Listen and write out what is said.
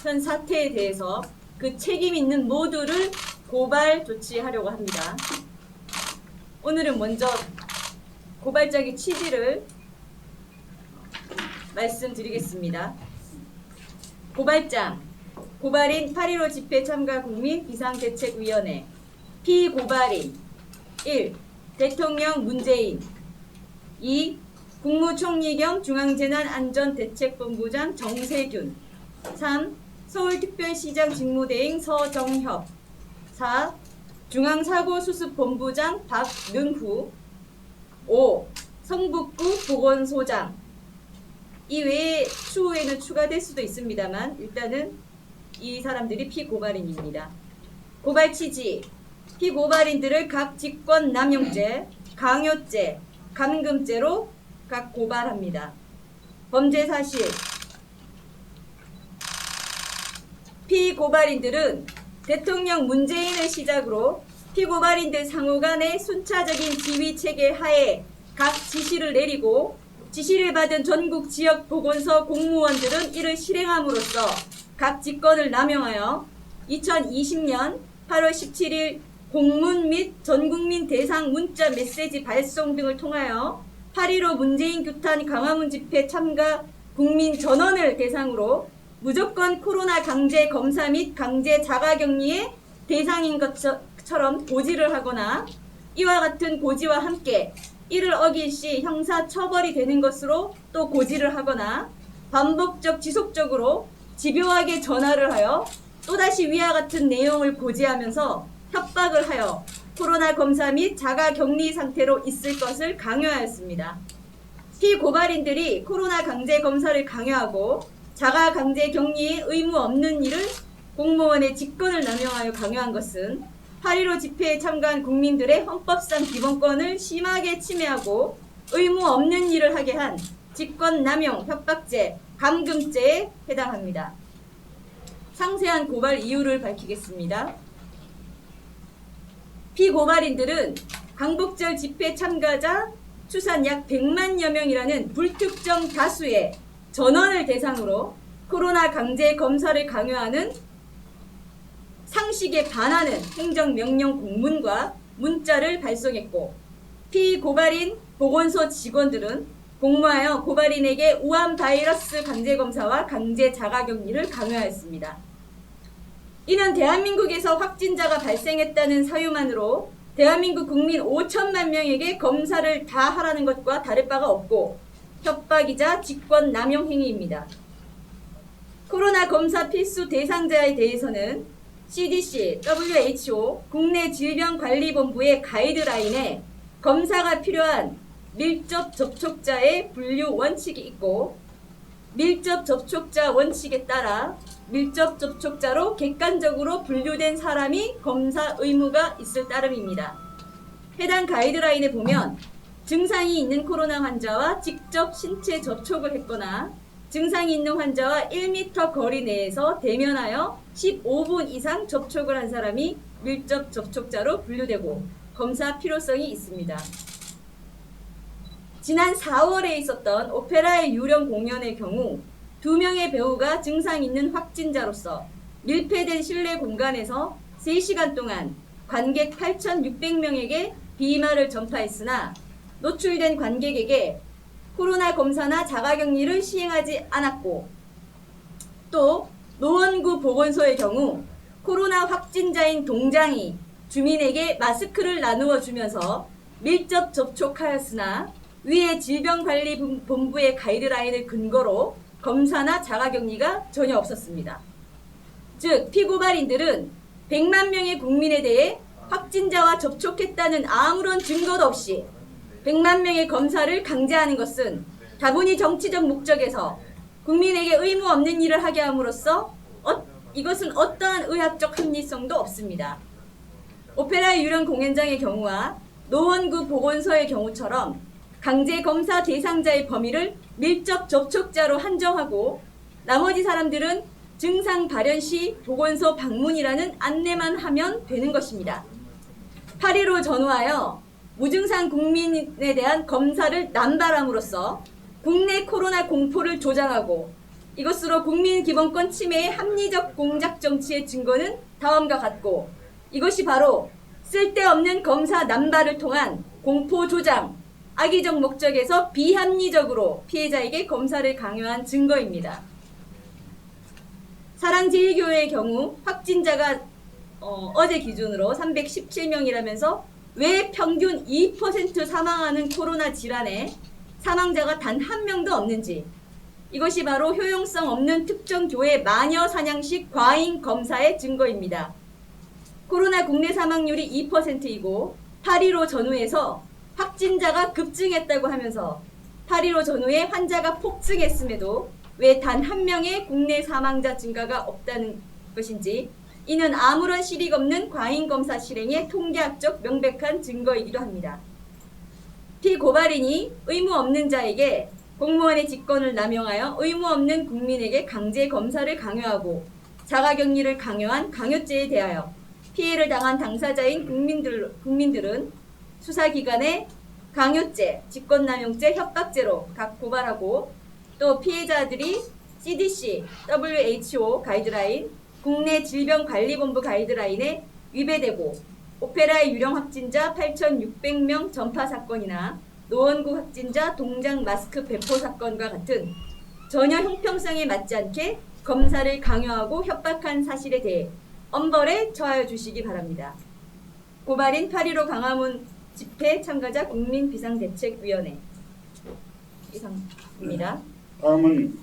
현 사태에 대해서 그 책임 있는 모두를 고발 조치하려고 합니다. 오늘은 먼저 고발장의 취지를 말씀드리겠습니다. 고발장, 고발인 8.15 집회 참가 국민 비상대책위원회. 피고발인 1. 대통령 문재인. 2. 국무총리 겸 중앙재난안전대책본부장 정세균. 3. 서울특별시장 직무대행 서정협. 4. 중앙사고수습본부장 박능후. 5. 성북구 보건소장. 이외에 추후에는 추가될 수도 있습니다만 일단은 이 사람들이 피고발인입니다. 고발 취지. 피고발인들을 각 직권남용죄, 강요죄, 감금죄로 각 고발합니다. 범죄 사실. 피고발인들은 대통령 문재인을 시작으로 피고발인들 상호 간의 순차적인 지휘체계 하에 각 지시를 내리고 지시를 받은 전국 지역 보건소 공무원들은 이를 실행함으로써 각 직권을 남용하여 2020년 8월 17일 공문 및 전국민 대상 문자 메시지 발송 등을 통하여 8.15 문재인 규탄 강화문 집회 참가 국민 전원을 대상으로 무조건 코로나 강제 검사 및 강제 자가격리의 대상인 것처럼 고지를 하거나 이와 같은 고지와 함께 이를 어길 시 형사 처벌이 되는 것으로 또 고지를 하거나 반복적 지속적으로 집요하게 전화를 하여 또다시 위와 같은 내용을 고지하면서 협박을 하여 코로나 검사 및 자가격리 상태로 있을 것을 강요하였습니다. 피고발인들이 코로나 강제 검사를 강요하고 자가 강제 격리에 의무 없는 일을 공무원의 직권을 남용하여 강요한 것은 8.15 집회에 참가한 국민들의 헌법상 기본권을 심하게 침해하고 의무 없는 일을 하게 한 직권남용, 협박죄, 감금죄에 해당합니다. 상세한 고발 이유를 밝히겠습니다. 피고발인들은 광복절 집회 참가자 추산 약 100만여 명이라는 불특정 다수의 전원을 대상으로 코로나 강제 검사를 강요하는 상식에 반하는 행정명령 공문과 문자를 발송했고 피고발인 보건소 직원들은 공모하여 고발인에게 우한 바이러스 강제검사와 강제 자가격리를 강요하였습니다. 이는 대한민국에서 확진자가 발생했다는 사유만으로 대한민국 국민 5천만 명에게 검사를 다 하라는 것과 다를 바가 없고 협박이자 직권남용 행위입니다. 코로나 검사 필수 대상자에 대해서는 CDC, WHO, 국내질병관리본부의 가이드라인에 검사가 필요한 밀접 접촉자의 분류 원칙이 있고 밀접 접촉자 원칙에 따라 밀접 접촉자로 객관적으로 분류된 사람이 검사 의무가 있을 따름입니다. 해당 가이드라인에 보면 증상이 있는 코로나 환자와 직접 신체 접촉을 했거나 증상이 있는 환자와 1m 거리 내에서 대면하여 15분 이상 접촉을 한 사람이 밀접 접촉자로 분류되고 검사 필요성이 있습니다. 지난 4월에 있었던 오페라의 유령 공연의 경우 2명의 배우가 증상 있는 확진자로서 밀폐된 실내 공간에서 3시간 동안 관객 8,600명에게 비말을 전파했으나 노출된 관객에게 코로나 검사나 자가격리를 시행하지 않았고 또 노원구 보건소의 경우 코로나 확진자인 동장이 주민에게 마스크를 나누어 주면서 밀접 접촉하였으나 위의 질병관리본부의 가이드라인을 근거로 검사나 자가격리가 전혀 없었습니다. 즉 피고발인들은 100만 명의 국민에 대해 확진자와 접촉했다는 아무런 증거도 없이 100만 명의 검사를 강제하는 것은 다분히 정치적 목적에서 국민에게 의무 없는 일을 하게 함으로써 이것은 어떠한 의학적 합리성도 없습니다. 오페라 유령 공연장의 경우와 노원구 보건소의 경우처럼 강제 검사 대상자의 범위를 밀접 접촉자로 한정하고 나머지 사람들은 증상 발현 시 보건소 방문이라는 안내만 하면 되는 것입니다. 8.15 전후하여 무증상 국민에 대한 검사를 남발함으로써 국내 코로나 공포를 조장하고 이것으로 국민기본권 침해의 합리적 공작 정치의 증거는 다음과 같고 이것이 바로 쓸데없는 검사 남발을 통한 공포 조장, 악의적 목적에서 비합리적으로 피해자에게 검사를 강요한 증거입니다. 사랑제일교회의 경우 확진자가 어제 기준으로 317명이라면서 왜 평균 2% 사망하는 코로나 질환에 사망자가 단 한 명도 없는지, 이것이 바로 효용성 없는 특정 교회 마녀 사냥식 과잉 검사의 증거입니다. 코로나 국내 사망률이 2%이고 8.15 전후에서 확진자가 급증했다고 하면서 8.15 전후에 환자가 폭증했음에도 왜 단 한 명의 국내 사망자 증가가 없다는 것인지, 이는 아무런 실익 없는 과잉검사 실행의 통계학적 명백한 증거이기도 합니다. 피고발인이 의무 없는 자에게 공무원의 직권을 남용하여 의무 없는 국민에게 강제 검사를 강요하고 자가격리를 강요한 강요죄에 대하여 피해를 당한 당사자인 국민들은 수사기관에 강요죄, 직권남용죄, 협박죄로 각 고발하고, 또 피해자들이 CDC, WHO 가이드라인, 국내 질병관리본부 가이드라인에 위배되고 오페라의 유령 확진자 8,600명 전파 사건이나 노원구 확진자 동장 마스크 배포 사건과 같은 전혀 형평성에 맞지 않게 검사를 강요하고 협박한 사실에 대해 엄벌에 처하여 주시기 바랍니다. 고발인 8.15 강화문 집회 참가자 국민비상대책위원회 이상입니다. 다음은